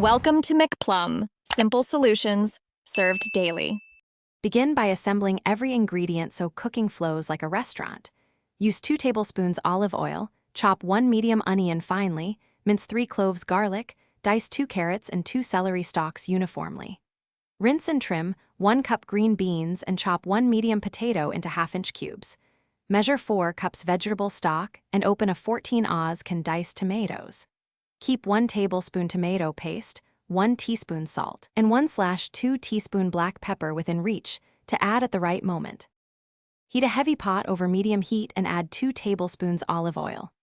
Welcome to McPlum, simple solutions served daily. Begin by assembling every ingredient so cooking flows like a restaurant. Use 2 tablespoons olive oil, chop 1 medium onion finely, mince 3 cloves garlic, dice 2 carrots and 2 celery stalks uniformly. Rinse and trim 1 cup green beans and chop 1 medium potato into half-inch cubes. Measure 4 cups vegetable stock and open a 14 can diced tomatoes. Keep 1 tablespoon tomato paste, 1 teaspoon salt, and 1/2 teaspoon black pepper within reach to add at the right moment. Heat a heavy pot over medium heat and add 2 tablespoons olive oil.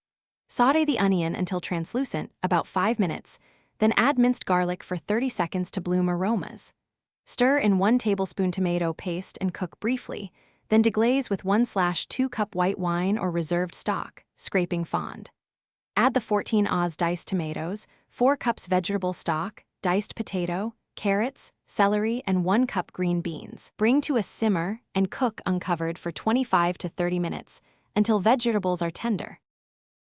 Sauté the onion until translucent, about 5 minutes, then add minced garlic for 30 seconds to bloom aromas. Stir in 1 tablespoon tomato paste and cook briefly, then deglaze with 1/2 cup white wine or reserved stock, scraping fond. Add the 14 diced tomatoes, 4 cups vegetable stock, diced potato, carrots, celery, and 1 cup green beans. Bring to a simmer and cook uncovered for 25 to 30 minutes until vegetables are tender.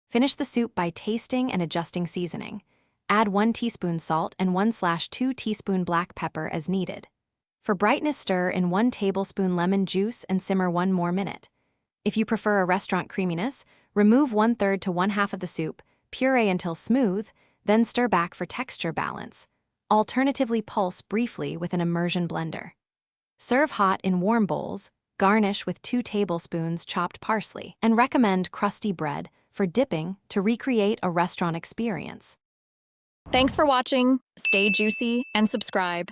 Finish the soup by tasting and adjusting seasoning. Add 1 teaspoon salt and 1/2 teaspoon black pepper as needed. For brightness, stir in 1 tablespoon lemon juice and simmer 1 more minute. If you prefer a restaurant creaminess, remove 1/3 to 1/2 of the soup, puree until smooth, then stir back for texture balance. Alternatively, pulse briefly with an immersion blender. Serve hot in warm bowls, garnish with 2 tablespoons chopped parsley, and recommend crusty bread for dipping to recreate a restaurant experience. Thanks for watching. Stay juicy and subscribe.